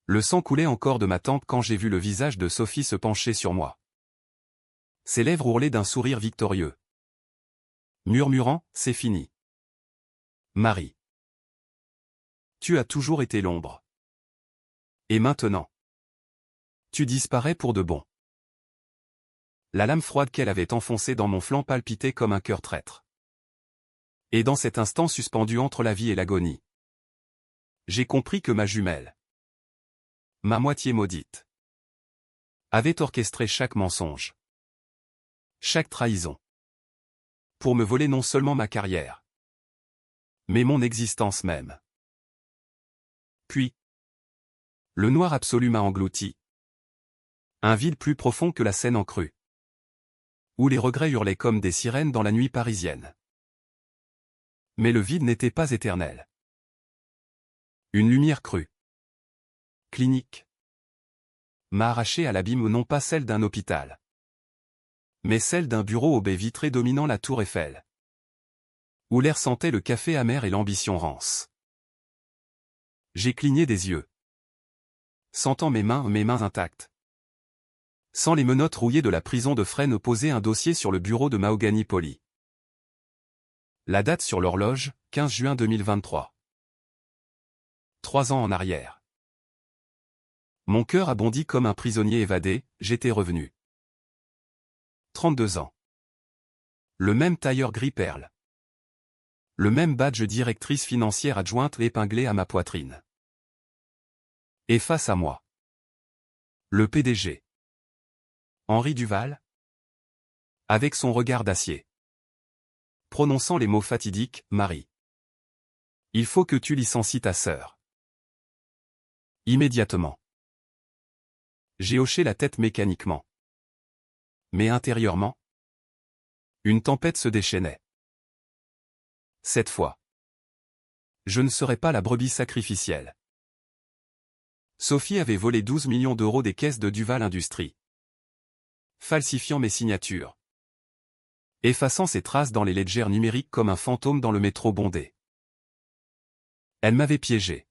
Le sang coulait encore de ma tempe quand j'ai vu le visage de Sophie se pencher sur moi. Ses lèvres ourlaient d'un sourire victorieux. Murmurant, c'est fini. Marie. Tu as toujours été l'ombre. Et maintenant? Tu disparais pour de bon. La lame froide qu'elle avait enfoncée dans mon flanc palpitait comme un cœur traître. Et dans cet instant suspendu entre la vie et l'agonie, j'ai compris que ma jumelle, ma moitié maudite, avait orchestré chaque mensonge, chaque trahison, pour me voler non seulement ma carrière, mais mon existence même. Puis, le noir absolu m'a englouti. Un vide plus profond que la Seine en crue, où les regrets hurlaient comme des sirènes dans la nuit parisienne. Mais le vide n'était pas éternel. Une lumière crue, clinique, m'a arraché à l'abîme non pas celle d'un hôpital, mais celle d'un bureau aux baies vitrées dominant la tour Eiffel, où l'air sentait le café amer et l'ambition rance. J'ai cligné des yeux, sentant mes mains intactes, sans les menottes rouillées de la prison de Fresnes, poser un dossier sur le bureau de mahogany poli. La date sur l'horloge, 15 juin 2023. 3 ans en arrière. Mon cœur a bondi comme un prisonnier évadé, j'étais revenu. 32 ans. Le même tailleur gris perle. Le même badge directrice financière adjointe épinglé à ma poitrine. Et face à moi, le PDG. Henri Duval. Avec son regard d'acier. Prononçant les mots fatidiques, Marie. Il faut que tu licencies ta sœur. Immédiatement. J'ai hoché la tête mécaniquement. Mais intérieurement, une tempête se déchaînait. Cette fois, je ne serais pas la brebis sacrificielle. Sophie avait volé 12 millions d'euros des caisses de Duval Industries, falsifiant mes signatures, effaçant ses traces dans les ledgers numériques comme un fantôme dans le métro bondé. Elle m'avait piégé,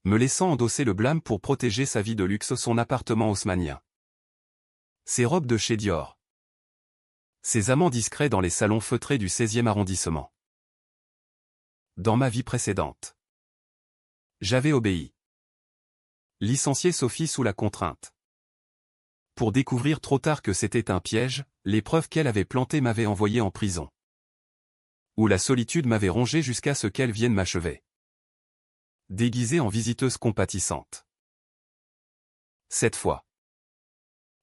me laissant endosser le blâme pour protéger sa vie de luxe, son appartement haussmannien, ses robes de chez Dior, ses amants discrets dans les salons feutrés du 16e arrondissement. Dans ma vie précédente, j'avais obéi. Licencié Sophie sous la contrainte. Pour découvrir trop tard que c'était un piège, les preuves qu'elle avait plantées m'avaient envoyé en prison, où la solitude m'avait rongé jusqu'à ce qu'elle vienne m'achever, déguisée en visiteuse compatissante. Cette fois,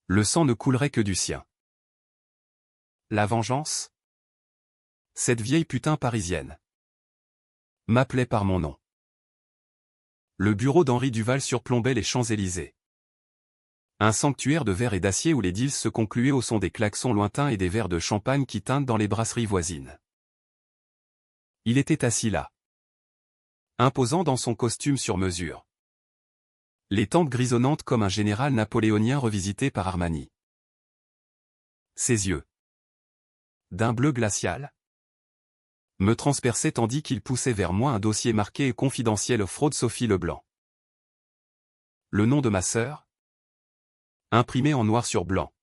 le sang ne coulerait que du sien. La vengeance? Cette vieille putain parisienne m'appelait par mon nom. Le bureau d'Henri Duval surplombait les Champs-Élysées. Un sanctuaire de verre et d'acier où les deals se concluaient au son des klaxons lointains et des verres de champagne qui tintent dans les brasseries voisines. Il était assis là, imposant dans son costume sur mesure, les tempes grisonnantes comme un général napoléonien revisité par Armani. Ses yeux, d'un bleu glacial, me transperçaient tandis qu'il poussait vers moi un dossier marqué confidentiel fraude Sophie Leblanc. Le nom de ma sœur, imprimé en noir sur blanc,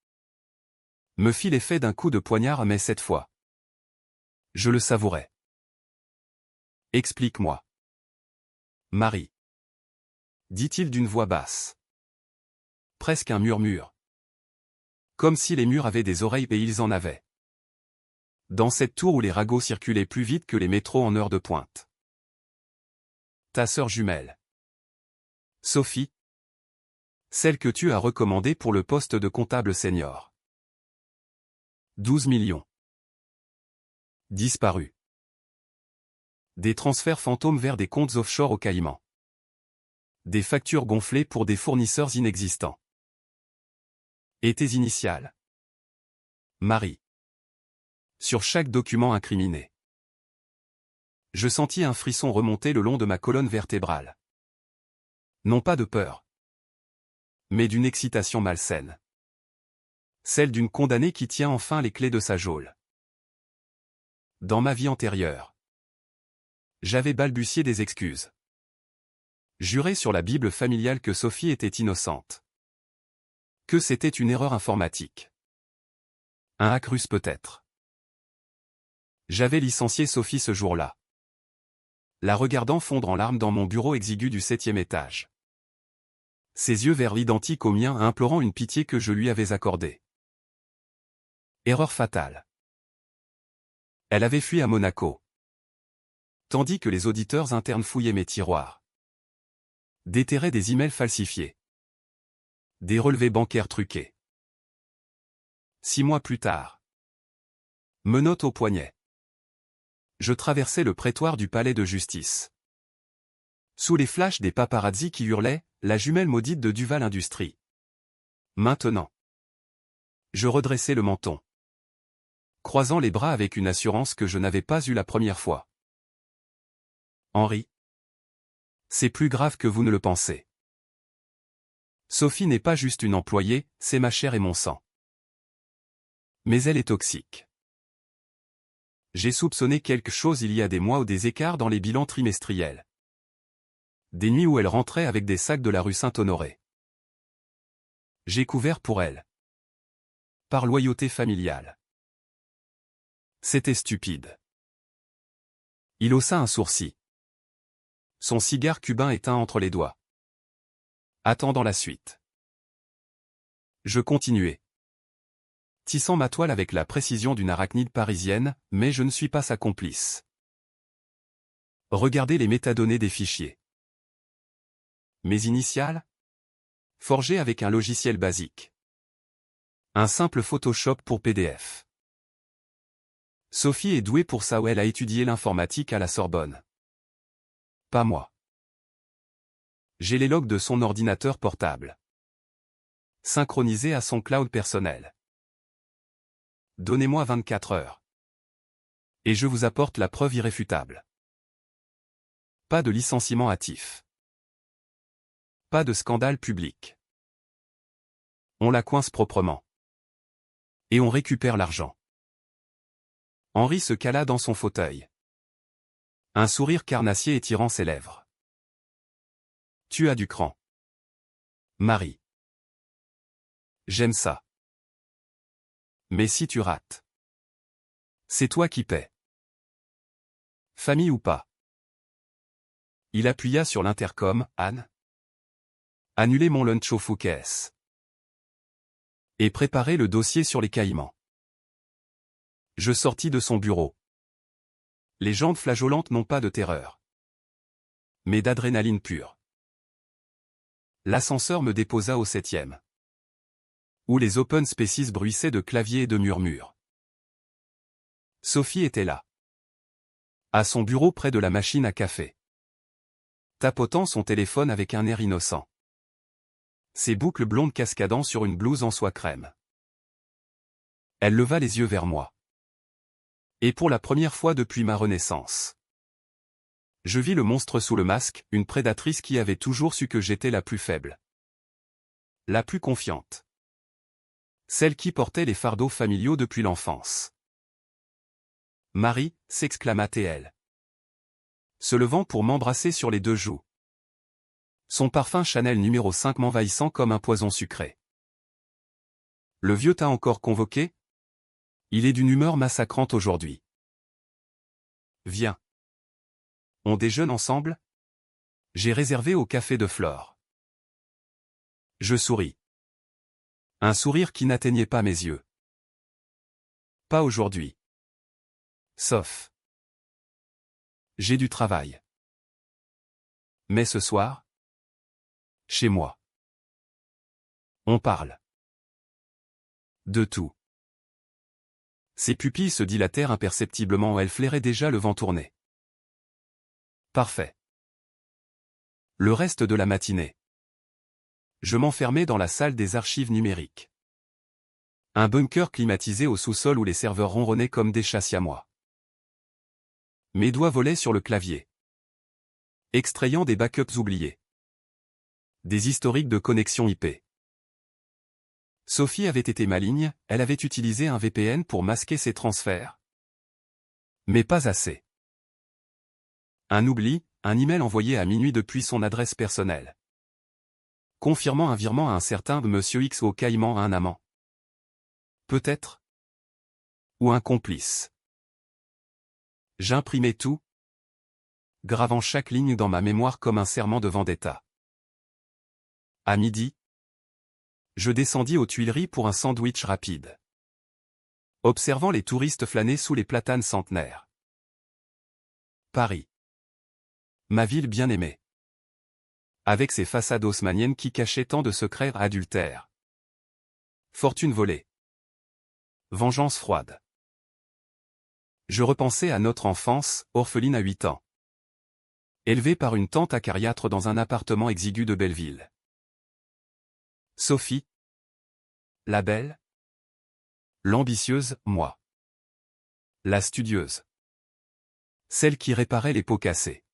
me fit l'effet d'un coup de poignard, mais cette fois, je le savourais. Explique-moi. Marie. Dit-il d'une voix basse. Presque un murmure. Comme si les murs avaient des oreilles, et ils en avaient. Dans cette tour où les ragots circulaient plus vite que les métros en heure de pointe. Ta sœur jumelle. Sophie. Celle que tu as recommandée pour le poste de comptable senior. 12 millions. Disparu. Des transferts fantômes vers des comptes offshore aux Caïmans. Des factures gonflées pour des fournisseurs inexistants. Et tes initiales? Marie. Sur chaque document incriminé. Je sentis un frisson remonter le long de ma colonne vertébrale. Non pas de peur, mais d'une excitation malsaine. Celle d'une condamnée qui tient enfin les clés de sa geôle. Dans ma vie antérieure, j'avais balbutié des excuses. Jurai sur la Bible familiale que Sophie était innocente. Que c'était une erreur informatique. Un hack russe peut-être. J'avais licencié Sophie ce jour-là. La regardant fondre en larmes dans mon bureau exigu du 7e étage. Ses yeux verts identiques aux miens implorant une pitié que je lui avais accordée. Erreur fatale. Elle avait fui à Monaco. Tandis que les auditeurs internes fouillaient mes tiroirs. Déterraient des emails falsifiés. Des relevés bancaires truqués. 6 mois plus tard. Menottes au poignet. Je traversais le prétoire du palais de justice. Sous les flashs des paparazzis qui hurlaient, la jumelle maudite de Duval Industries. Maintenant. Je redressais le menton. Croisant les bras avec une assurance que je n'avais pas eue la première fois. Henri. C'est plus grave que vous ne le pensez. Sophie n'est pas juste une employée, c'est ma chair et mon sang. Mais elle est toxique. J'ai soupçonné quelque chose il y a des mois ou des écarts dans les bilans trimestriels. Des nuits où elle rentrait avec des sacs de la rue Saint-Honoré. J'ai couvert pour elle. Par loyauté familiale. C'était stupide. Il haussa un sourcil. Son cigare cubain éteint entre les doigts. Attendant la suite. Je continuai. Tissant ma toile avec la précision d'une arachnide parisienne, mais je ne suis pas sa complice. Regardez les métadonnées des fichiers. Mes initiales? Forgées avec un logiciel basique. Un simple Photoshop pour PDF. Sophie est douée pour ça ou elle a étudié l'informatique à la Sorbonne. Pas moi. J'ai les logs de son ordinateur portable. Synchronisés à son cloud personnel. Donnez-moi 24 heures. Et je vous apporte la preuve irréfutable. Pas de licenciement hâtif. Pas de scandale public. On la coince proprement. Et on récupère l'argent. Henri se cala dans son fauteuil. Un sourire carnassier étirant ses lèvres. Tu as du cran. Marie. J'aime ça. Mais si tu rates. C'est toi qui paies. Famille ou pas. Il appuya sur l'intercom, Anne. Annulez mon lunch au Fouquet's. Et préparez le dossier sur les Caïmans. Je sortis de son bureau. Les jambes flageolantes n'ont pas de terreur. Mais d'adrénaline pure. L'ascenseur me déposa au 7e. Où les open spaces bruissaient de claviers et de murmures. Sophie était là. À son bureau près de la machine à café. Tapotant son téléphone avec un air innocent. Ses boucles blondes cascadant sur une blouse en soie crème. Elle leva les yeux vers moi. Et pour la première fois depuis ma renaissance. Je vis le monstre sous le masque, une prédatrice qui avait toujours su que j'étais la plus faible. La plus confiante. Celle qui portait les fardeaux familiaux depuis l'enfance. Marie, s'exclama-t-elle. Se levant pour m'embrasser sur les 2 joues. Son parfum Chanel numéro 5 m'envahissant comme un poison sucré. Le vieux t'a encore convoqué? Il est d'une humeur massacrante aujourd'hui. Viens. On déjeune ensemble? J'ai réservé au café de Flore. Je souris. Un sourire qui n'atteignait pas mes yeux. Pas aujourd'hui. Sauf. J'ai du travail. Mais ce soir? Chez moi. On parle. De tout. Ses pupilles se dilatèrent imperceptiblement, elle flairait déjà le vent tourné. Parfait. Le reste de la matinée. Je m'enfermais dans la salle des archives numériques. Un bunker climatisé au sous-sol où les serveurs ronronnaient comme des chats siamois. Mes doigts volaient sur le clavier. Extrayant des backups oubliés. Des historiques de connexion IP. Sophie avait été maligne, elle avait utilisé un VPN pour masquer ses transferts. Mais pas assez. Un oubli, Un email envoyé à minuit depuis son adresse personnelle. Confirmant un virement à un certain Monsieur X au Caïman à un amant. Peut-être. Ou un complice. J'imprimais tout, gravant chaque ligne dans ma mémoire comme un serment de vendetta. À midi, je descendis aux Tuileries pour un sandwich rapide. Observant les touristes flâner sous les platanes centenaires. Paris. Ma ville bien-aimée. Avec ses façades haussmanniennes qui cachaient tant de secrets adultères. Fortune volée. Vengeance froide. Je repensais à notre enfance, orpheline à 8 ans. Élevée par une tante acariâtre dans un appartement exigu de Belleville. Sophie. La belle. L'ambitieuse, moi. La studieuse. Celle qui réparait les pots cassés.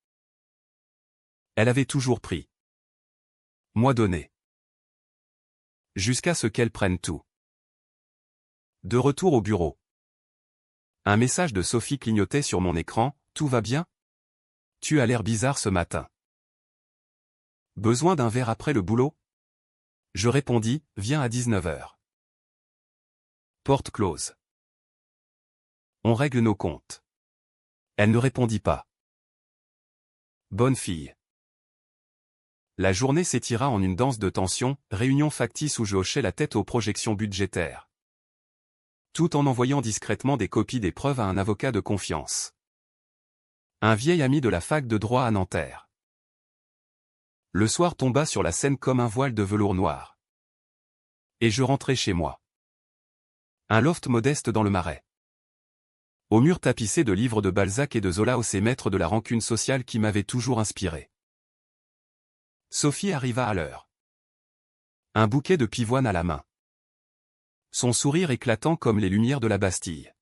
Elle avait toujours pris. Moi donné. Jusqu'à ce qu'elle prenne tout. De retour au bureau. Un message de Sophie clignotait sur mon écran, « Tout va bien ? Tu as l'air bizarre ce matin. Besoin d'un verre après le boulot ? » Je répondis, « Viens à 19h. » Porte close. On règle nos comptes. Elle ne répondit pas. Bonne fille. La journée s'étira en une danse de tension, réunion factice où je hochais la tête aux projections budgétaires. Tout en envoyant discrètement des copies des preuves à un avocat de confiance. Un vieil ami de la fac de droit à Nanterre. Le soir tomba sur la scène comme un voile de velours noir. Et je rentrai chez moi. Un loft modeste dans le Marais. Au mur tapissé de livres de Balzac et de Zola, ces maîtres de la rancune sociale qui m'avaient toujours inspiré. Sophie arriva à l'heure. Un bouquet de pivoine à la main. Son sourire éclatant comme les lumières de la Bastille.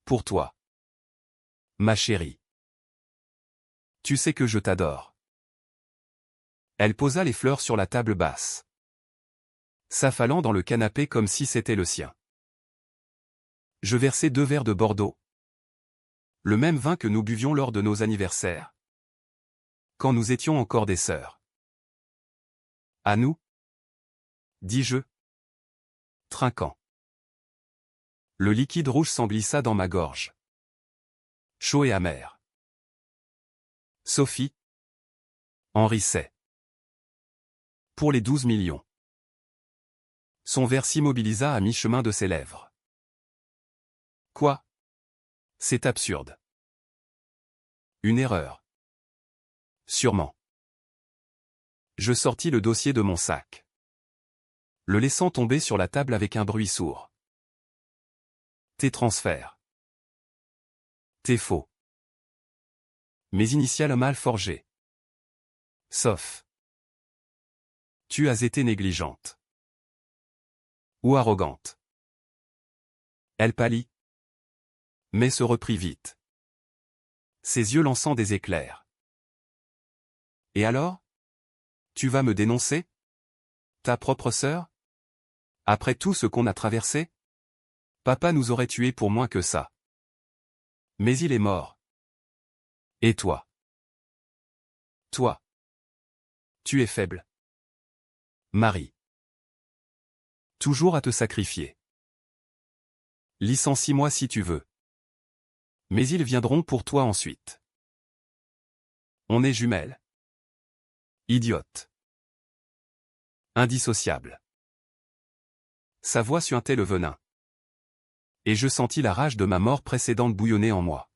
Pour toi. Ma chérie. Tu sais que je t'adore. Elle posa les fleurs sur la table basse. S'affalant dans le canapé comme si c'était le sien. Je versai 2 verres de Bordeaux. Le même vin que nous buvions lors de nos anniversaires. Quand nous étions encore des sœurs. À nous ? dis-je. Trinquant. Le liquide rouge s'en glissa dans ma gorge. Chaud et amer. Sophie. Henri sait. Pour les 12 millions. Son verre s'immobilisa à mi-chemin de ses lèvres. Quoi ? C'est absurde. Une erreur. Sûrement. Je sortis le dossier de mon sac. Le laissant tomber sur la table avec un bruit sourd. Tes transferts. Tes faux. Mes initiales mal forgées. Sauf. Tu as été négligente. Ou arrogante. Elle pâlit. Mais se reprit vite. Ses yeux lançant des éclairs. Et alors ? Tu vas me dénoncer ? Ta propre sœur ? Après tout ce qu'on a traversé ? Papa nous aurait tués pour moins que ça. Mais il est mort. Et toi ? Toi. Tu es faible. Marie. Toujours à te sacrifier. Licencie-moi si tu veux. Mais ils viendront pour toi ensuite. On est jumelles. Idiote. Indissociable. Sa voix suintait le venin. Et je sentis la rage de ma mort précédente bouillonner en moi.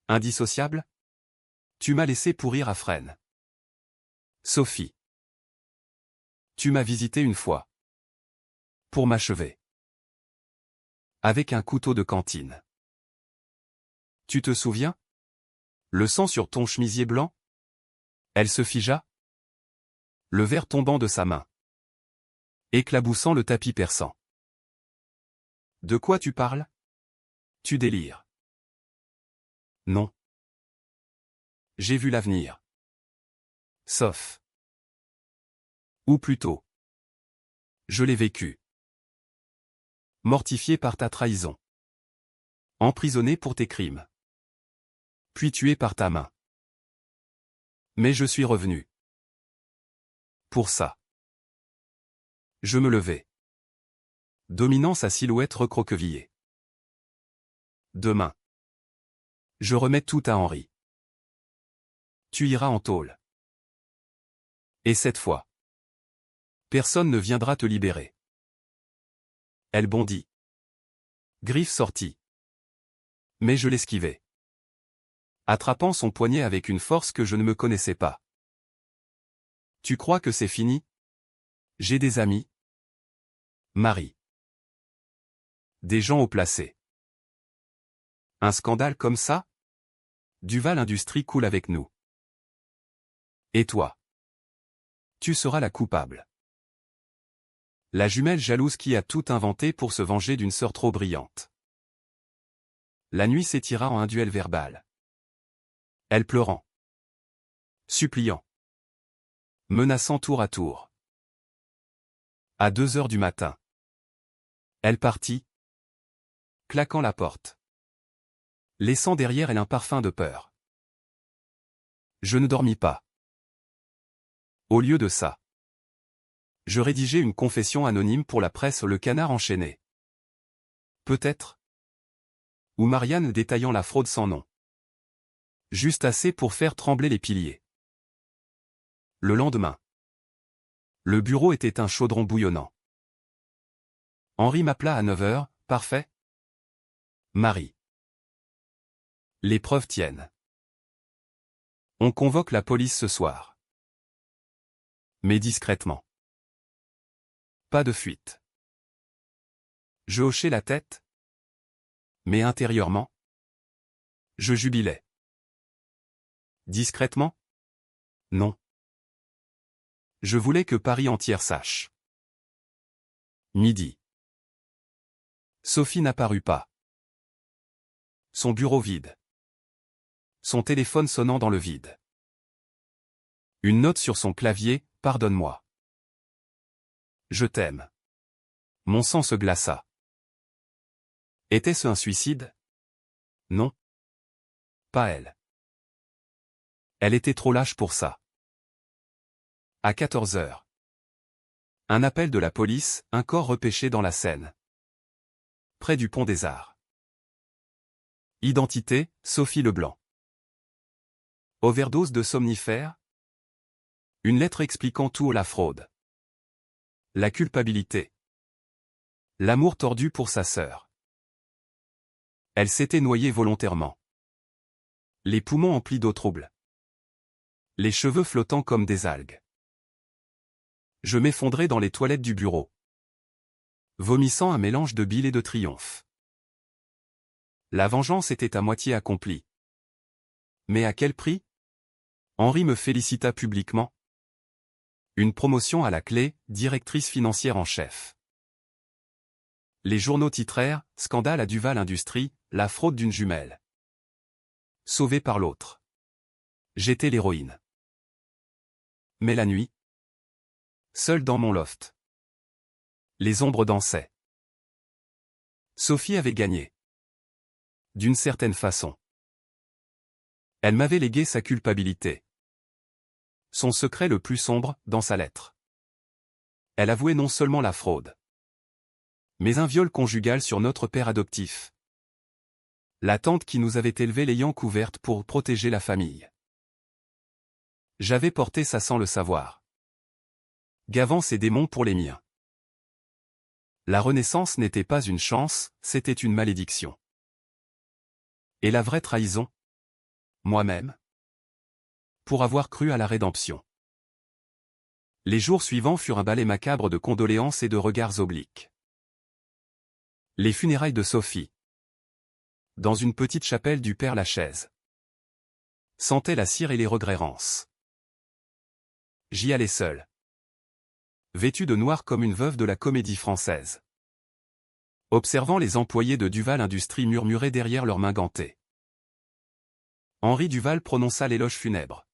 Indissociable ? Tu m'as laissé pourrir à Fresnes. Sophie. Tu m'as visité une fois. Pour m'achever. Avec un couteau de cantine. Tu te souviens ? Le sang sur ton chemisier blanc ? Elle se figea. Le verre tombant de sa main. Éclaboussant le tapis perçant. De quoi tu parles ? Tu délires. Non. J'ai vu l'avenir. Sauf. Ou plutôt. Je l'ai vécu. Mortifié par ta trahison. Emprisonné pour tes crimes. puis tué par ta main. Mais je suis revenu. Pour ça. Je me levai, dominant sa silhouette recroquevillée. Demain. Je remets tout à Henri. Tu iras en tôle. Et cette fois. Personne ne viendra te libérer. Elle bondit. Griff sortit. Mais je l'esquivai, attrapant son poignet avec une force que je ne me connaissais pas. Tu crois que c'est fini? J'ai des amis. Marie. Des gens haut placés. Un scandale comme ça? Duval Industries coule avec nous. Et toi? Tu seras la coupable. La jumelle jalouse qui a tout inventé pour se venger d'une sœur trop brillante. La nuit s'étira en un duel verbal. Elle pleurant. Suppliant. Menaçant tour à tour. À 2 heures du matin. Elle partit. Claquant la porte. Laissant derrière elle un parfum de peur. Je ne dormis pas. Au lieu de ça. Je rédigeai une confession anonyme pour la presse Le Canard enchaîné. Peut-être. Ou Marianne détaillant la fraude sans nom. Juste assez pour faire trembler les piliers. Le lendemain. Le bureau était un chaudron bouillonnant. Henri m'appela à 9 heures, parfait. Marie. Les preuves tiennent. On convoque la police ce soir. Mais discrètement. Pas de fuite. Je hochai la tête. Mais intérieurement. Je jubilais. Discrètement? Non. Je voulais que Paris entière sache. Midi. Sophie n'apparut pas. Son bureau vide. Son téléphone sonnant dans le vide. Une note sur son clavier, pardonne-moi. Je t'aime. Mon sang se glaça. Était-ce un suicide? Non. Pas elle. Elle était trop lâche pour ça. À 14 heures. Un appel de la police, un corps repêché dans la Seine. Près du pont des Arts. Identité, Sophie Leblanc. Overdose de somnifères? Une lettre expliquant tout la fraude. La culpabilité. L'amour tordu pour sa sœur. Elle s'était noyée volontairement. Les poumons emplis d'eau trouble. Les cheveux flottant comme des algues. Je m'effondrai dans les toilettes du bureau. Vomissant un mélange de bile et de triomphe. La vengeance était à moitié accomplie. Mais à quel prix? Henri me félicita publiquement. Une promotion à la clé, directrice financière en chef. Les journaux titrèrent « Scandale à Duval Industries, la fraude d'une jumelle. » Sauvée par l'autre. J'étais l'héroïne. Mais la nuit, seul dans mon loft. Les ombres dansaient. Sophie avait gagné. D'une certaine façon. Elle m'avait légué sa culpabilité. Son secret le plus sombre, dans sa lettre. Elle avouait non seulement la fraude, mais un viol conjugal sur notre père adoptif. La tante qui nous avait élevés l'ayant couverte pour protéger la famille. J'avais porté ça sans le savoir. Gavant ses démons pour les miens. La renaissance n'était pas une chance, c'était une malédiction. Et la vraie trahison? Moi-même. Pour avoir cru à la rédemption. Les jours suivants furent un balai macabre de condoléances et de regards obliques. Les funérailles de Sophie. Dans une petite chapelle du Père Lachaise. Sentait la cire et les regrets rances. J'y allais seul. Vêtue de noir comme une veuve de la Comédie Française. Observant les employés de Duval Industries murmurer derrière leurs mains gantées. Henri Duval prononça l'éloge funèbre.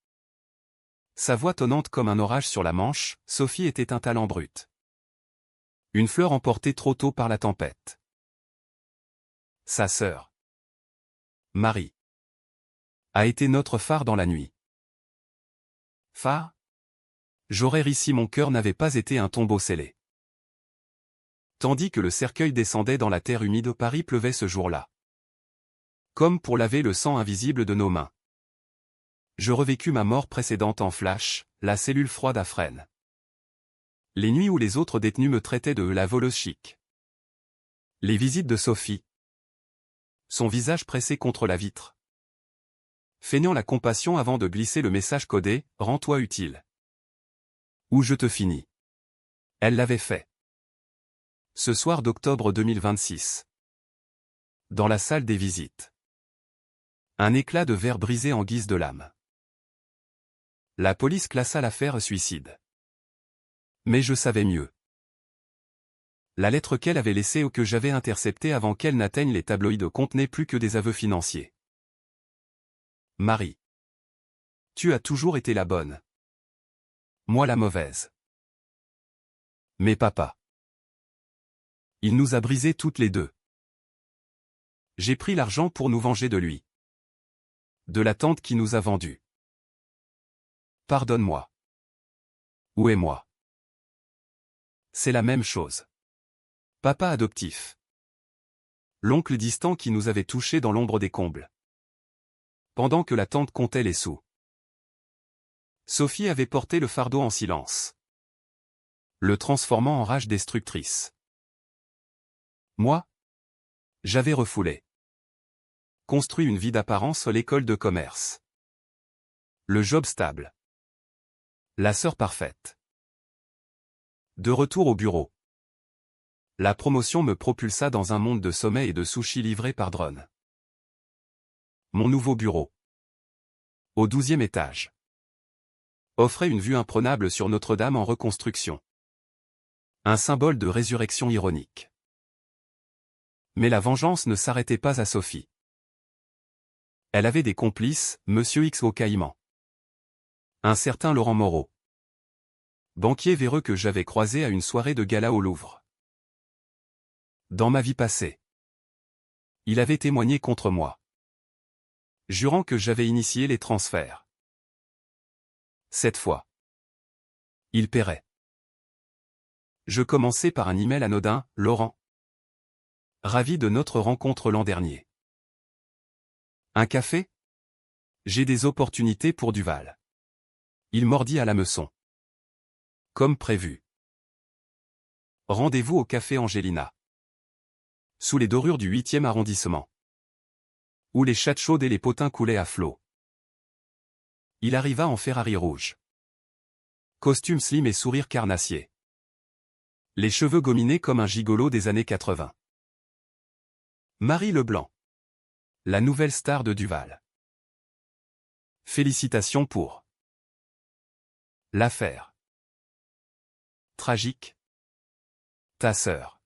Sa voix tonnante comme un orage sur la Manche, Sophie était un talent brut. Une fleur emportée trop tôt par la tempête. Sa sœur. Marie. a été notre phare dans la nuit. Phare? J'aurais ri si mon cœur n'avait pas été un tombeau scellé. Tandis que le cercueil descendait dans la terre humide, Paris pleuvait ce jour-là. Comme pour laver le sang invisible de nos mains. Je revécus ma mort précédente en flash, la cellule froide à Fresnes. Les nuits où les autres détenus me traitaient de la voleuse chic. Les visites de Sophie. Son visage pressé contre la vitre. Feignant la compassion avant de glisser le message codé, « Rends-toi utile. » Ou je te finis. Elle l'avait fait. Ce soir d'octobre 2026. Dans la salle des visites. Un éclat de verre brisé en guise de lame. La police classa l'affaire suicide. Mais je savais mieux. La lettre qu'elle avait laissée ou que j'avais interceptée avant qu'elle n'atteigne les tabloïds contenait plus que des aveux financiers. Marie. Tu as toujours été la bonne. Moi la mauvaise. Mais papa. Il nous a brisés toutes les deux. J'ai pris l'argent pour nous venger de lui. De la tante qui nous a vendus. Pardonne-moi. Où est moi? C'est la même chose. Papa adoptif. L'oncle distant qui nous avait touchés dans l'ombre des combles. Pendant que la tante comptait les sous. Sophie avait porté le fardeau en silence. Le transformant en rage destructrice. Moi? J'avais refoulé. Construit une vie d'apparence, l'école de commerce. Le job stable. La sœur parfaite. De retour au bureau. La promotion me propulsa dans un monde de sommeil et de sushis livrés par drone. Mon nouveau bureau. Au 12e étage. Offrait une vue imprenable sur Notre-Dame en reconstruction. Un symbole de résurrection ironique. Mais la vengeance ne s'arrêtait pas à Sophie. Elle avait des complices, Monsieur X au Caïman. Un certain Laurent Moreau. Banquier véreux que j'avais croisé à une soirée de gala au Louvre. Dans ma vie passée. Il avait témoigné contre moi. Jurant que j'avais initié les transferts. Cette fois. Il paierait. Je commençais par un email anodin, Laurent. Ravi de notre rencontre l'an dernier. Un café? J'ai des opportunités pour Duval. Il mordit à l'hameçon. Comme prévu. Rendez-vous au café Angelina. Sous les dorures du 8e arrondissement. Où les chattes chaudes et les potins coulaient à flot. Il arriva en Ferrari rouge. Costume slim et sourire carnassier. Les cheveux gominés comme un gigolo des années 80. Marie Leblanc. La nouvelle star de Duval. Félicitations pour l'affaire. Tragique. Ta sœur.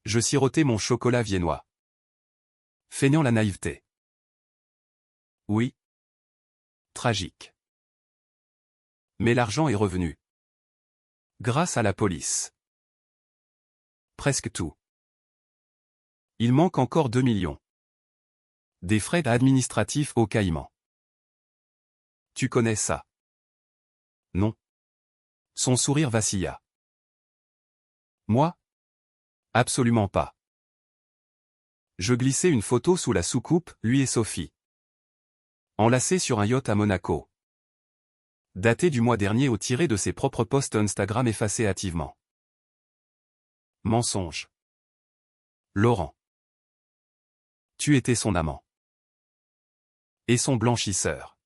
Je sirotais mon chocolat viennois. Feignant la naïveté. Oui. Tragique. Mais l'argent est revenu. Grâce à la police. Presque tout. Il manque encore 2 millions. Des frais administratifs au Caïman. Tu connais ça? Non. Son sourire vacilla. Moi? Absolument pas. Je glissai une photo sous la soucoupe, lui et Sophie. Enlacés sur un yacht à Monaco. Daté du mois dernier au tiré de ses propres posts Instagram effacés hâtivement. Mensonge. Laurent. Tu étais son amant. Et son blanchisseur.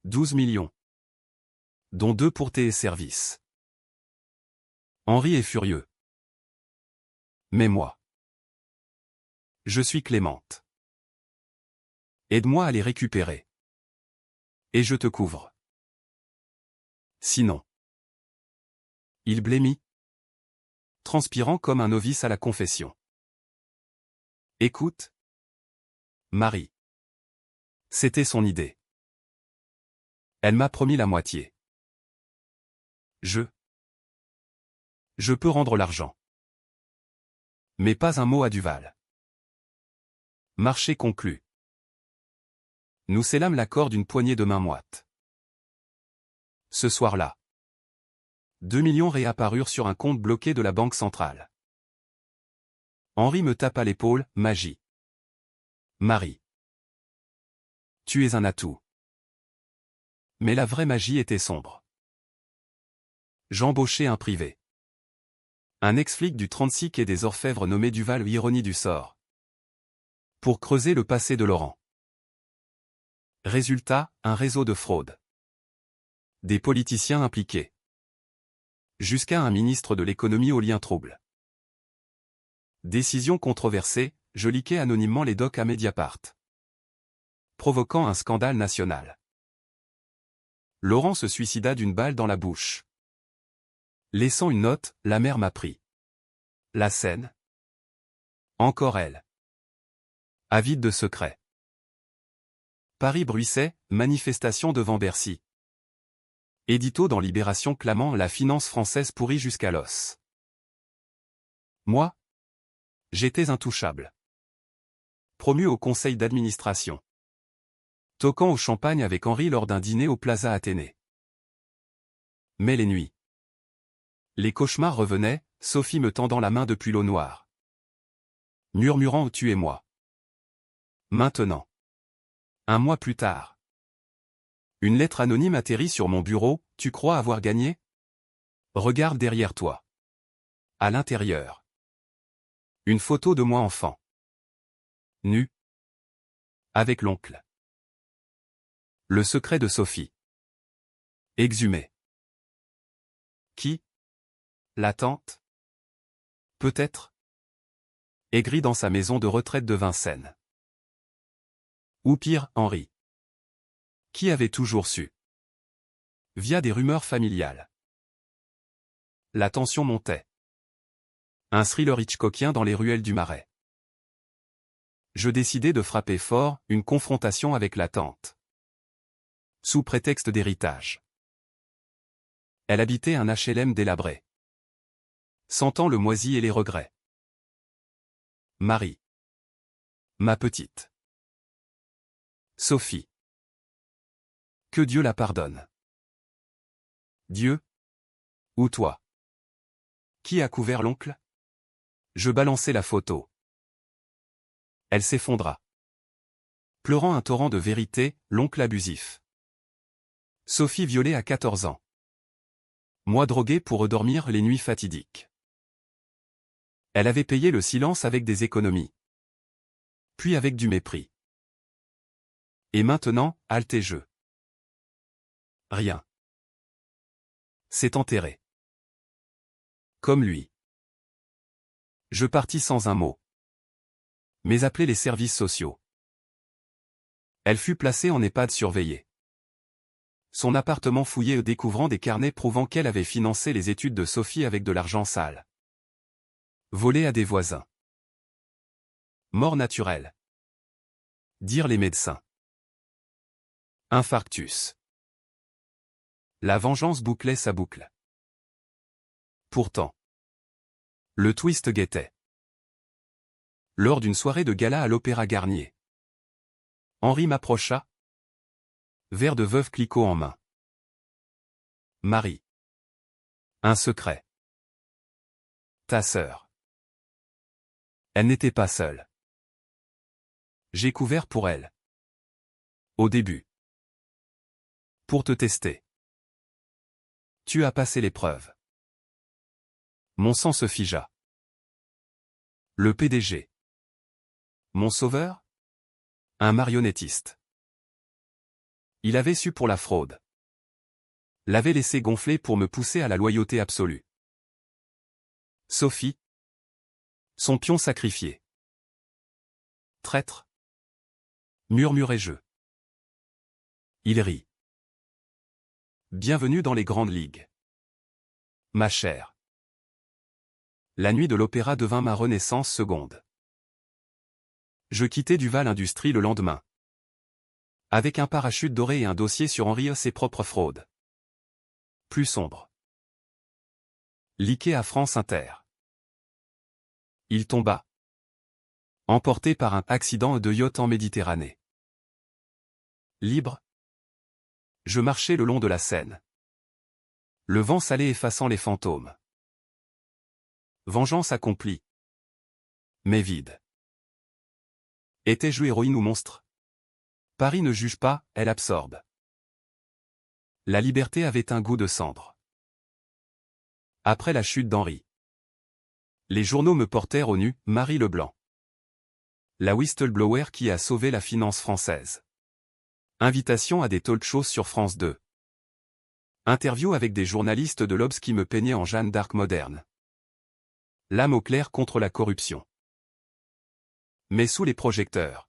12 millions. Dont 2 pour tes services. Henri est furieux. Mais moi. Je suis Clémente. Aide-moi à les récupérer. Et je te couvre. Sinon. Il blêmit. Transpirant comme un novice à la confession. Écoute. Marie. C'était son idée. Elle m'a promis la moitié. Je peux rendre l'argent. Mais pas un mot à Duval. Marché conclu. Nous scellâmes l'accord d'une poignée de main moite. Ce soir-là, 2 millions réapparurent sur un compte bloqué de la Banque centrale. Henri me tape à l'épaule, magie. Marie. Tu es un atout. Mais la vraie magie était sombre. J'embauchais un privé. Un ex-flic du 36 quai des Orfèvres nommé Duval, ironie du sort. Pour creuser le passé de Laurent. Résultat, un réseau de fraude. Des politiciens impliqués. Jusqu'à un ministre de l'économie aux liens troubles. Décision controversée, je liquais anonymement les docs à Mediapart. Provoquant un scandale national. Laurent se suicida d'une balle dans la bouche. Laissant une note, la mère m'a pris. La scène. Encore elle. Avide de secrets. Paris-Bruxelles, manifestation devant Bercy. Édito dans Libération clamant la finance française pourrie jusqu'à l'os. Moi, j'étais intouchable. Promu au conseil d'administration. Toquant au champagne avec Henri lors d'un dîner au Plaza Athénée. Mais les nuits. Les cauchemars revenaient, Sophie me tendant la main depuis l'eau noire. Murmurant tu et moi. Maintenant. Un mois plus tard. Une lettre anonyme atterrit sur mon bureau, tu crois avoir gagné? Regarde derrière toi. À l'intérieur. Une photo de moi enfant. Nu. Avec l'oncle. Le secret de Sophie. Exhumé. Qui? La tante? Peut-être. Aigri dans sa maison de retraite de Vincennes. Ou pire, Henri. Qui avait toujours su? Via des rumeurs familiales. La tension montait. Un thriller hitchcockien dans les ruelles du Marais. Je décidai de frapper fort, une confrontation avec la tante. Sous prétexte d'héritage. Elle habitait un HLM délabré. Sentant le moisi et les regrets. Marie. Ma petite. Sophie. Que Dieu la pardonne. Dieu? Ou toi? Qui a couvert l'oncle? Je balançai la photo. Elle s'effondra. Pleurant un torrent de vérité, l'oncle abusif. Sophie violée à 14 ans. Moi drogué pour redormir les nuits fatidiques. Elle avait payé le silence avec des économies. Puis avec du mépris. Et maintenant, halte et jeu. Rien. C'est enterré. Comme lui. Je partis sans un mot. Mais appelé les services sociaux. Elle fut placée en EHPAD surveillée. Son appartement fouillé découvrant des carnets prouvant qu'elle avait financé les études de Sophie avec de l'argent sale. Volé à des voisins. Mort naturelle. Dirent les médecins. Infarctus. La vengeance bouclait sa boucle. Pourtant. Le twist guettait. Lors d'une soirée de gala à l'Opéra Garnier. Henri m'approcha. Verre de veuve Clicquot en main. Marie. Un secret. Ta sœur. Elle n'était pas seule. J'ai couvert pour elle. Au début. Pour te tester. Tu as passé l'épreuve. Mon sang se figea. Le PDG. Mon sauveur? Un marionnettiste. Il avait su pour la fraude. L'avait laissé gonfler pour me pousser à la loyauté absolue. Sophie. Son pion sacrifié. Traître. Murmurai-je. Il rit. Bienvenue dans les grandes ligues. Ma chère. La nuit de l'opéra devint ma renaissance seconde. Je quittai Duval Industries le lendemain. Avec un parachute doré et un dossier sur Henri et ses propres fraudes. Plus sombre. Liqué à France Inter. Il tomba. Emporté par un accident de yacht en Méditerranée. libre. Je marchais le long de la Seine. Le vent salé effaçant les fantômes. Vengeance accomplie. Mais vide. Étais-je héroïne ou monstre? Paris ne juge pas, elle absorbe. La liberté avait un goût de cendre. Après la chute d'Henri. Les journaux me portèrent au nu, Marie Leblanc. La whistleblower qui a sauvé la finance française. Invitation à des talk-shows sur France 2. Interview avec des journalistes de l'Obs qui me peignaient en Jeanne d'Arc moderne. L'âme au clair contre la corruption. Mais sous les projecteurs.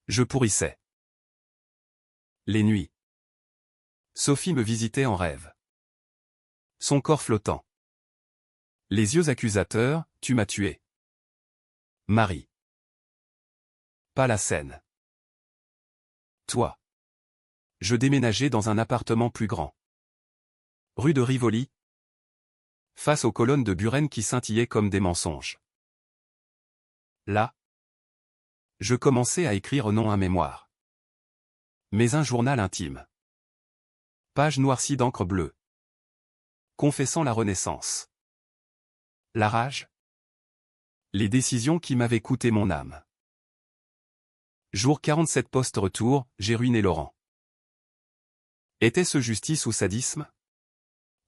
Je pourrissais. Les nuits. Sophie me visitait en rêve. Son corps flottant. Les yeux accusateurs, tu m'as tué. Marie. Pas la scène. Toi. Je déménageais dans un appartement plus grand. Rue de Rivoli. Face aux colonnes de Buren qui scintillaient comme des mensonges. Là. Je commençais à écrire non un mémoire. Mais un journal intime. Page noircie d'encre bleue. Confessant la Renaissance. La rage. Les décisions qui m'avaient coûté mon âme. Jour 47 post-retour, j'ai ruiné Laurent. Était-ce justice ou sadisme?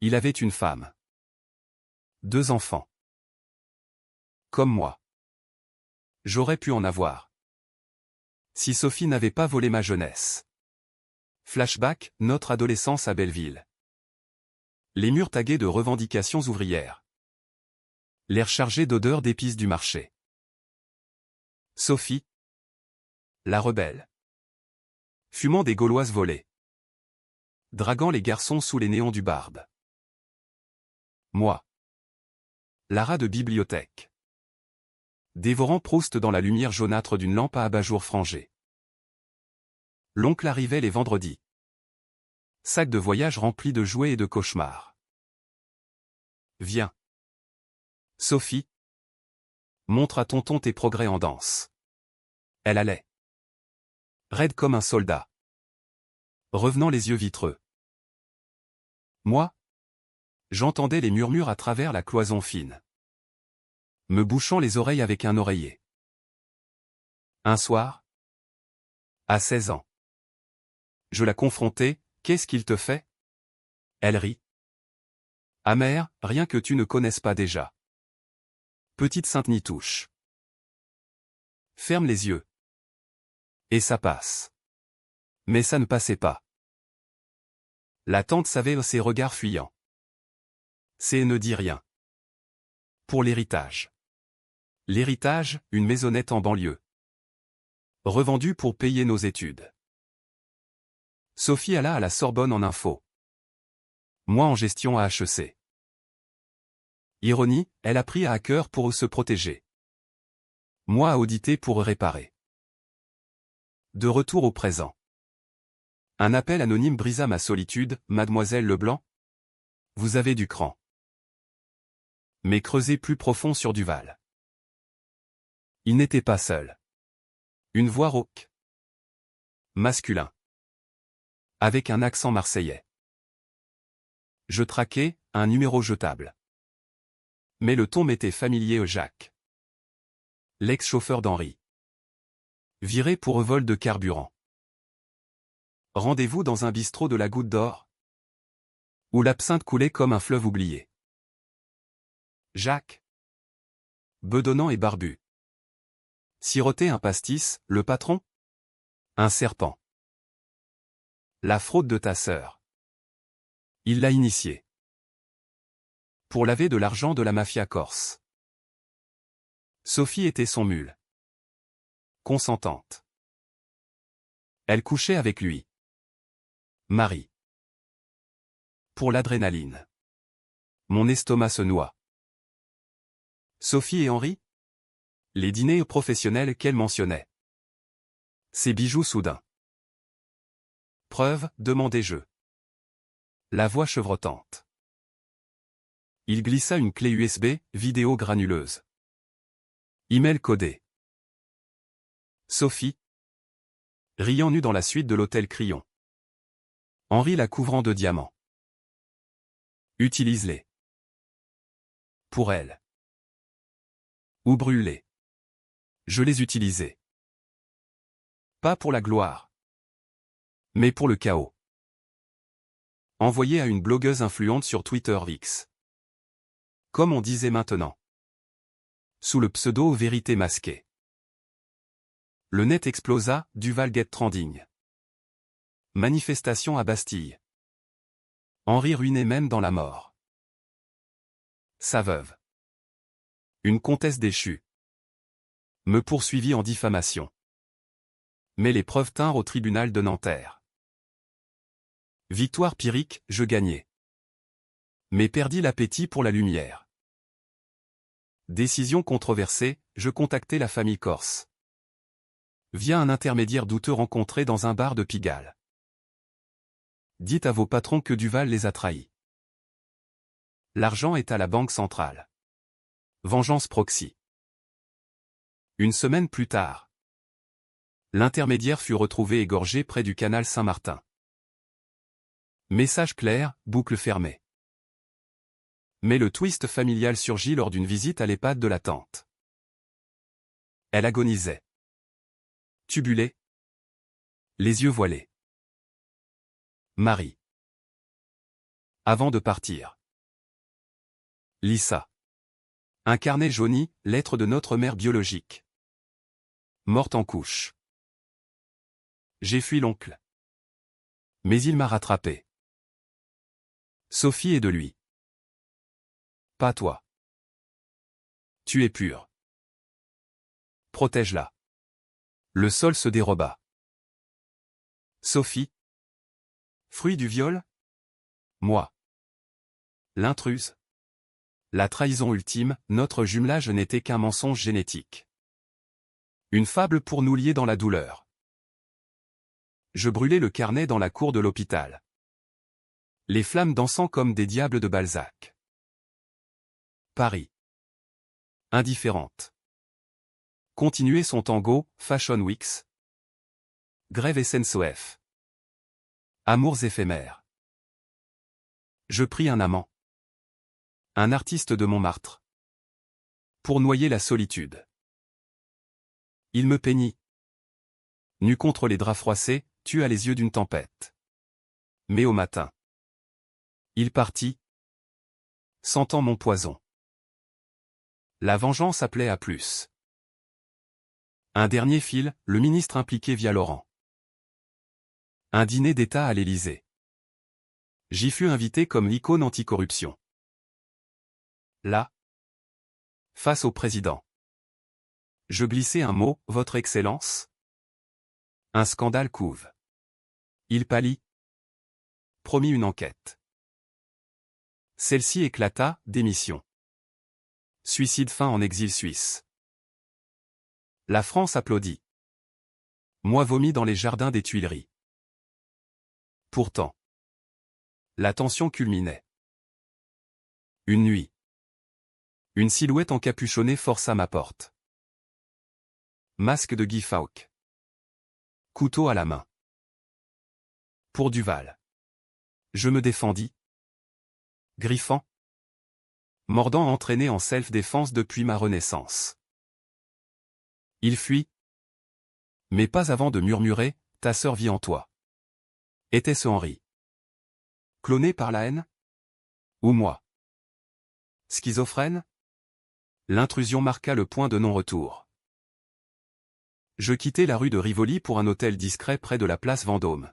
Il avait une femme. 2 enfants. Comme moi. J'aurais pu en avoir. Si Sophie n'avait pas volé ma jeunesse. Flashback, notre adolescence à Belleville. Les murs tagués de revendications ouvrières. L'air chargé d'odeurs d'épices du marché. Sophie. La rebelle. Fumant des Gauloises volées. Draguant les garçons sous les néons du Barbe. Moi. Lara de bibliothèque. Dévorant Proust dans la lumière jaunâtre d'une lampe à abat-jour frangée. L'oncle arrivait les vendredis. Sac de voyage rempli de jouets et de cauchemars. Viens. Sophie. Montre à tonton tes progrès en danse. Elle allait. Raide comme un soldat. Revenant les yeux vitreux. Moi. J'entendais les murmures à travers la cloison fine. Me bouchant les oreilles avec un oreiller. Un soir. À 16 ans. Je la confrontai, qu'est-ce qu'il te fait? Elle rit. Amère, rien que tu ne connaisses pas déjà. Petite sainte Nitouche. Ferme les yeux. Et ça passe. Mais ça ne passait pas. La tante savait ses regards fuyants. C'est ne dit rien. Pour l'héritage. L'héritage, une maisonnette en banlieue. Revendue pour payer nos études. Sophie alla à la Sorbonne en info. Moi en gestion à HEC. Ironie, elle apprit à hacker pour se protéger. Moi à auditer pour réparer. De retour au présent. Un appel anonyme brisa ma solitude, Mademoiselle Leblanc. Vous avez du cran. Mais creusez plus profond sur Duval. Il n'était pas seul. Une voix rauque. Masculin. Avec un accent marseillais. Je traquais, un numéro jetable. Mais le ton m'était familier au Jacques. L'ex-chauffeur d'Henri. Viré pour vol de carburant. Rendez-vous dans un bistrot de la Goutte d'Or. Où l'absinthe coulait comme un fleuve oublié. Jacques. Bedonnant et barbu. Siroter un pastis, le patron? Un serpent. La fraude de ta sœur. Il l'a initiée. Pour laver de l'argent de la mafia corse. Sophie était son mule. Consentante. Elle couchait avec lui. Marie. Pour l'adrénaline. Mon estomac se noie. Sophie et Henri? Les dîners professionnels qu'elle mentionnait. Ses bijoux soudains. Preuve, demandai-je. La voix chevrotante. Il glissa une clé USB, vidéo granuleuse. Email codé. Sophie. Riant nu dans la suite de l'hôtel Crillon. Henri la couvrant de diamants. Utilise-les. Pour elle. Ou brûle-les. Je les utilisais. Pas pour la gloire. Mais pour le chaos. Envoyé à une blogueuse influente sur Twitter X. Comme on disait maintenant. Sous le pseudo Vérité masquée. Le net explosa, Duval get trending. Manifestation à Bastille. Henri ruiné même dans la mort. Sa veuve. Une comtesse déchue. Me poursuivit en diffamation. Mais les preuves tinrent au tribunal de Nanterre. Victoire pyrrhique, je gagnai. Mais perdis l'appétit pour la lumière. Décision controversée, je contactai la famille corse. Via un intermédiaire douteux rencontré dans un bar de Pigalle. Dites à vos patrons que Duval les a trahis. L'argent est à la banque centrale. Vengeance proxy. Une semaine plus tard. L'intermédiaire fut retrouvé égorgé près du canal Saint-Martin. Message clair, boucle fermée. Mais le twist familial surgit lors d'une visite à l'EHPAD de la tante. Elle agonisait. Tubulée. Les yeux voilés. Marie. Avant de partir. Lisa. Un carnet jauni, lettre de notre mère biologique. Morte en couche. J'ai fui l'oncle. Mais il m'a rattrapé. Sophie est de lui. Pas toi. Tu es pure. Protège-la. Le sol se déroba. Sophie. Fruit du viol? Moi. L'intruse. La trahison ultime, notre jumelage n'était qu'un mensonge génétique. Une fable pour nous lier dans la douleur. Je brûlais le carnet dans la cour de l'hôpital. Les flammes dansant comme des diables de Balzac. Paris. Indifférente. Continuer son tango, Fashion Weeks. Grève SNCF. Amours éphémères. Je pris un amant. Un artiste de Montmartre. Pour noyer la solitude. Il me peignit. Nu contre les draps froissés, tu as les yeux d'une tempête. Mais au matin. Il partit. Sentant mon poison. La vengeance appelait à plus. Un dernier fil, le ministre impliqué via Laurent. Un dîner d'État à l'Élysée. J'y fus invité comme l'icône anticorruption. Là. Face au président. Je glissai un mot, Votre Excellence. Un scandale couve. Il pâlit. Promit une enquête. Celle-ci éclata, démission. Suicide fin en exil suisse. La France applaudit. Moi vomis dans les jardins des Tuileries. Pourtant. La tension culminait. Une nuit. Une silhouette encapuchonnée força ma porte. Masque de Guy Fawkes. Couteau à la main. Pour Duval. Je me défendis. Griffant. Mordant entraîné en self-défense depuis ma renaissance. Il fuit. Mais pas avant de murmurer, ta sœur vit en toi. Était-ce Henri? Cloné par la haine? Ou moi? Schizophrène? L'intrusion marqua le point de non-retour. Je quittai la rue de Rivoli pour un hôtel discret près de la place Vendôme.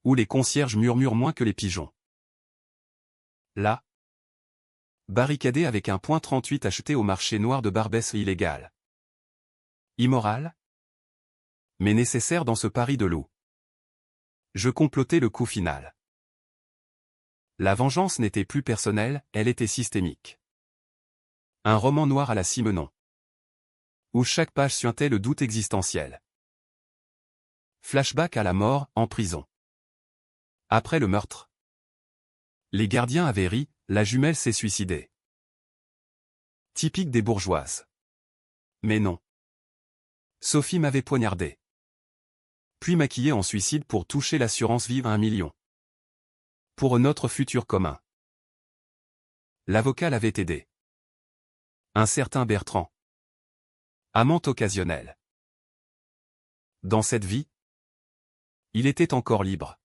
Où les concierges murmurent moins que les pigeons. Là. Barricadé avec un .38 acheté au marché noir de Barbès illégal. Immoral? Mais nécessaire dans ce Paris de loup. Je complotais le coup final. La vengeance n'était plus personnelle, elle était systémique. Un roman noir à la Simenon. Où chaque page suintait le doute existentiel. Flashback à la mort, en prison. Après le meurtre. Les gardiens avaient ri, la jumelle s'est suicidée. Typique des bourgeoises. Mais non. Sophie m'avait poignardé. Puis maquillé en suicide pour toucher l'assurance vive à 1 million. Pour notre futur commun. L'avocat l'avait aidé. Un certain Bertrand. Amant occasionnel. Dans cette vie, il était encore libre.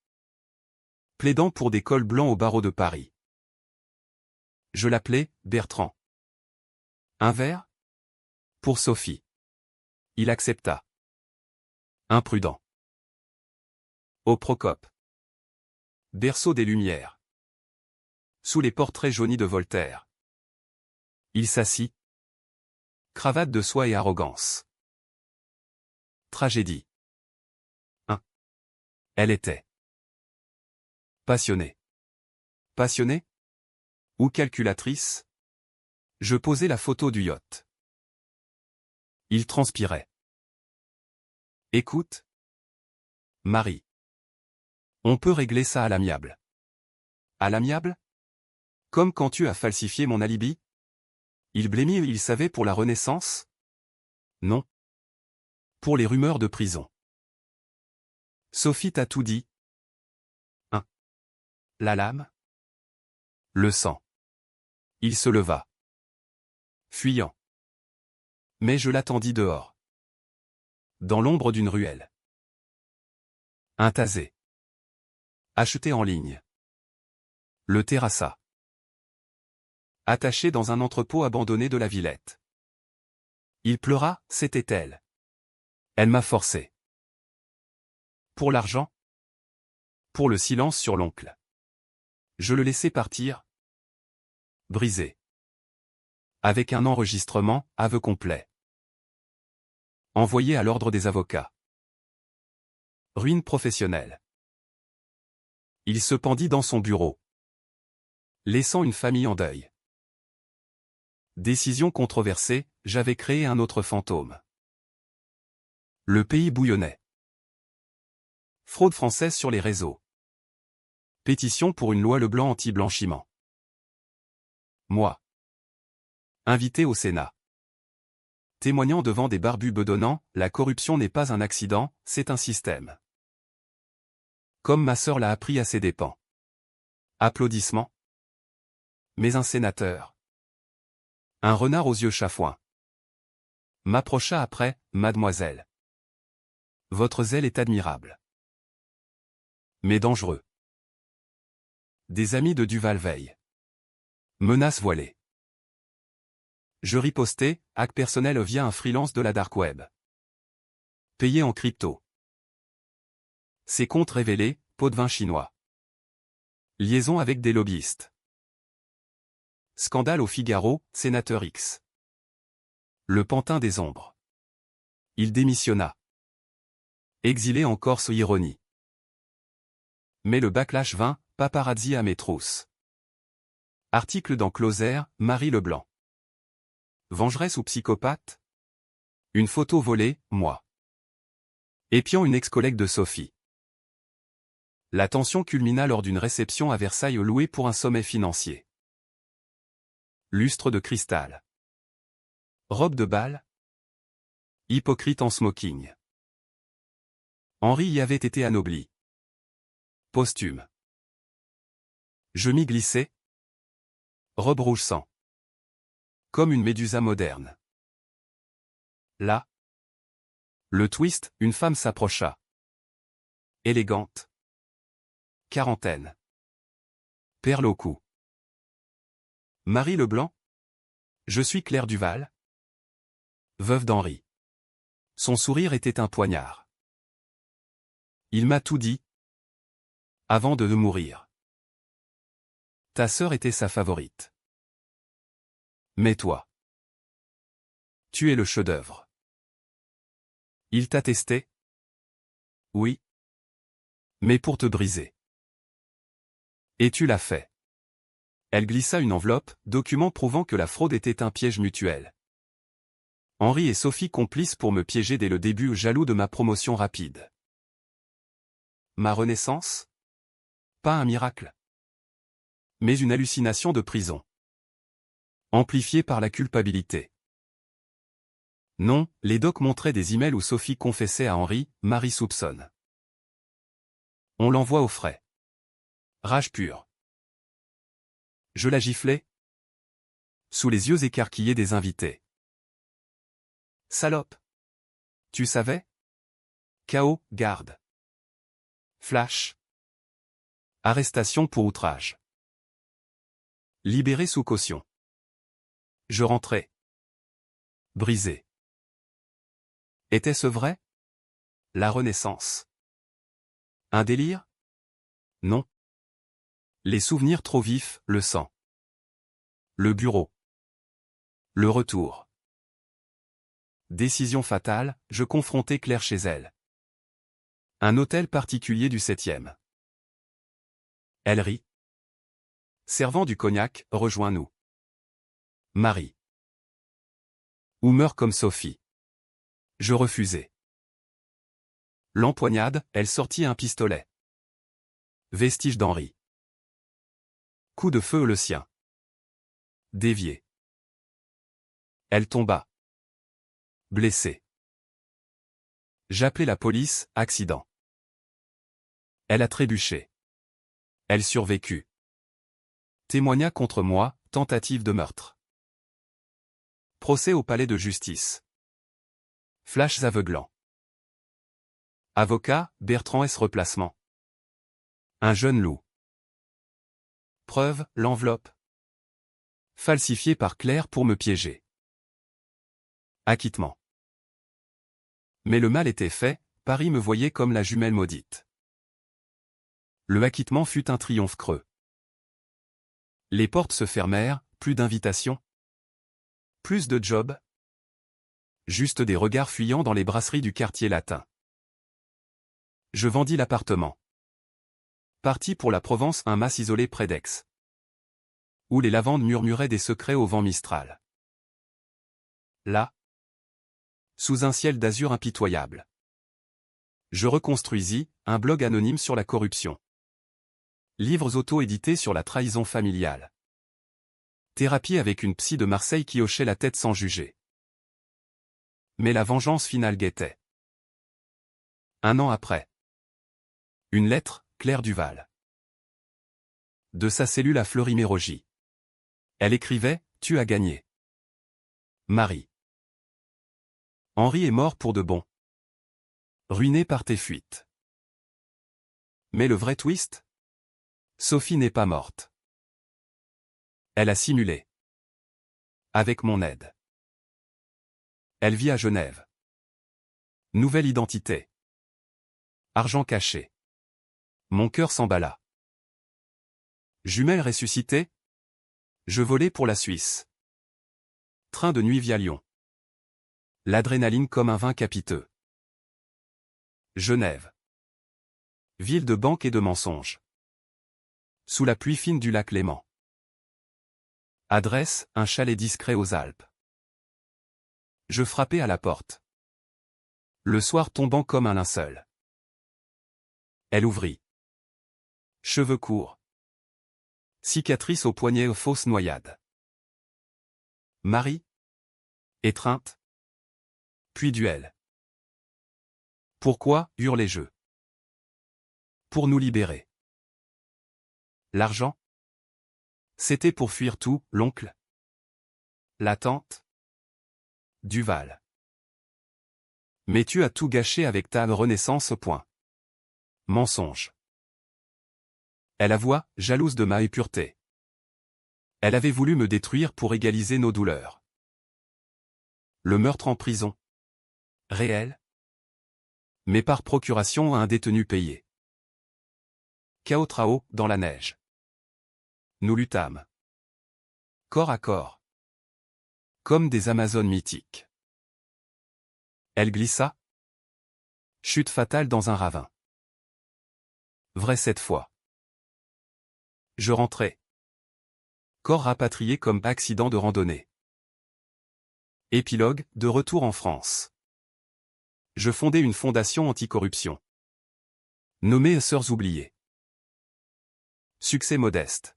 Plaidant pour des cols blancs au barreau de Paris. Je l'appelais Bertrand. Un verre? Pour Sophie. Il accepta. Imprudent. Au Procope. Berceau des Lumières. Sous les portraits jaunis de Voltaire. Il s'assit. Cravate de soie et arrogance. Tragédie. 1. Elle était passionnée. Passionnée? Ou calculatrice? Je posai la photo du yacht. Il transpirait. Écoute. Marie. On peut régler ça à l'amiable. À l'amiable? Comme quand tu as falsifié mon alibi? Il blêmit, il savait pour la Renaissance? Non. Pour les rumeurs de prison. Sophie t'a tout dit. 1. La lame? Le sang. Il se leva. Fuyant. Mais je l'attendis dehors. Dans l'ombre d'une ruelle. Un tasé. Acheté en ligne. Le terrassa. Attaché dans un entrepôt abandonné de la Villette. Il pleura, c'était elle. Elle m'a forcé. Pour l'argent? Pour le silence sur l'oncle. Je le laissai partir. Brisé. Avec un enregistrement, aveu complet. Envoyé à l'ordre des avocats. Ruine professionnelle. Il se pendit dans son bureau. Laissant une famille en deuil. Décision controversée, j'avais créé un autre fantôme. Le pays bouillonnait. Fraude française sur les réseaux. Pétition pour une loi Leblanc anti-blanchiment. Moi. Invité au Sénat. Témoignant devant des barbus bedonnants, la corruption n'est pas un accident, c'est un système. Comme ma sœur l'a appris à ses dépens. Applaudissements. Mais un sénateur. Un renard aux yeux chafouins. M'approcha après, mademoiselle. Votre zèle est admirable. Mais dangereux. Des amis de Duval-Veil. Menace voilée. Je ripostai, hack personnel via un freelance de la dark web. Payé en crypto. Ses comptes révélés, pot de vin chinois. Liaison avec des lobbyistes. Scandale au Figaro, sénateur X. Le pantin des ombres. Il démissionna. Exilé en Corse, ironie. Mais le backlash vint, paparazzi à mes trousses. Article dans Closer, Marie Leblanc. Vengeresse ou psychopathe? Une photo volée, moi. Épiant une ex-collègue de Sophie. La tension culmina lors d'une réception à Versailles louée pour un sommet financier. Lustre de cristal. Robe de bal? Hypocrite en smoking. Henri y avait été anobli. Posthume. Je m'y glissais. Robe rouge sang. Comme une médusa moderne. Là. Le twist, une femme s'approcha. Élégante. Quarantaine. Perle au cou. Marie Leblanc? Je suis Claire Duval. Veuve d'Henri. Son sourire était un poignard. Il m'a tout dit. Avant de mourir. Ta sœur était sa favorite. Mais toi. Tu es le chef-d'œuvre. Il t'a testé? Oui. Mais pour te briser. Et tu l'as fait. Elle glissa une enveloppe, document prouvant que la fraude était un piège mutuel. Henri et Sophie complices pour me piéger dès le début, jaloux de ma promotion rapide. Ma renaissance? Pas un miracle. Mais une hallucination de prison. Amplifiée par la culpabilité. Non, les docs montraient des emails où Sophie confessait à Henri, Marie soupçonne. On l'envoie au frais. Rage pure. Je la giflais. Sous les yeux écarquillés des invités. Salope. Tu savais? KO, garde. Flash. Arrestation pour outrage. Libéré sous caution. Je rentrais. Brisé. Était-ce vrai? La Renaissance. Un délire? Non. Les souvenirs trop vifs, le sang. Le bureau. Le retour. Décision fatale, je confrontai Claire chez elle. Un hôtel particulier du 7e. Elle rit. Servant du cognac, rejoins-nous. Marie. Ou meurt comme Sophie. Je refusai. L'empoignade, elle sortit un pistolet. Vestige d'Henri. Coup de feu le sien. Dévié. Elle tomba. Blessée. J'appelai la police, accident. Elle a trébuché. Elle survécut. Témoigna contre moi, tentative de meurtre. Procès au palais de justice. Flashs aveuglants. Avocat, Bertrand S. Replacement. Un jeune loup. Preuve, l'enveloppe. Falsifiée par Claire pour me piéger. Acquittement. Mais le mal était fait, Paris me voyait comme la jumelle maudite. Le acquittement fut un triomphe creux. Les portes se fermèrent, plus d'invitations. Plus de jobs. Juste des regards fuyants dans les brasseries du quartier latin. Je vendis l'appartement. Parti pour la Provence, un mas isolé près d'Aix. Où les lavandes murmuraient des secrets au vent mistral. Là. Sous un ciel d'azur impitoyable. Je reconstruisis, un blog anonyme sur la corruption. Livres auto-édités sur la trahison familiale. Thérapie avec une psy de Marseille qui hochait la tête sans juger. Mais la vengeance finale guettait. Un an après. Une lettre, Claire Duval. De sa cellule à Fleury-Mérogis. Elle écrivait, tu as gagné. Marie. Henri est mort pour de bon. Ruiné par tes fuites. Mais le vrai twist? Sophie n'est pas morte. Elle a simulé. Avec mon aide. Elle vit à Genève. Nouvelle identité. Argent caché. Mon cœur s'emballa. Jumelle ressuscitée? Je volais pour la Suisse. Train de nuit via Lyon. L'adrénaline comme un vin capiteux. Genève. Ville de banque et de mensonges. Sous la pluie fine du lac Léman. Adresse, un chalet discret aux Alpes. Je frappai à la porte. Le soir tombant comme un linceul. Elle ouvrit. Cheveux courts. Cicatrice au poignet, fausse noyade. Marie. Étreinte. Puis duel. Pourquoi, hurlai-je. Pour nous libérer. L'argent? C'était pour fuir tout, l'oncle. La tante? Duval. Mais tu as tout gâché avec ta renaissance. Point. Mensonge. Elle avoua, jalouse de ma impureté. Elle avait voulu me détruire pour égaliser nos douleurs. Le meurtre en prison. Réel. Mais par procuration à un détenu payé. Cao-trao, dans la neige. Nous luttâmes. Corps à corps. Comme des Amazones mythiques. Elle glissa. Chute fatale dans un ravin. Vrai cette fois. Je rentrai. Corps rapatrié comme accident de randonnée. Épilogue, de retour en France. Je fondai une fondation anticorruption. Nommée Sœurs oubliées. Succès modeste.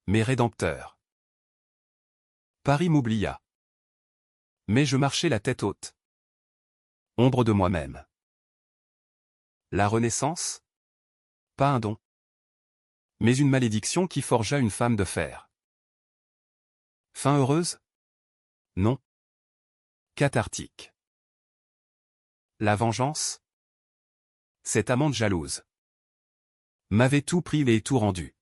Mais rédempteur. Paris m'oublia. Mais je marchais la tête haute. Ombre de moi-même. La Renaissance? Pas un don. Mais une malédiction qui forgea une femme de fer. Fin heureuse? Non. Cathartique. La vengeance? Cette amante jalouse m'avait tout pris et tout rendu.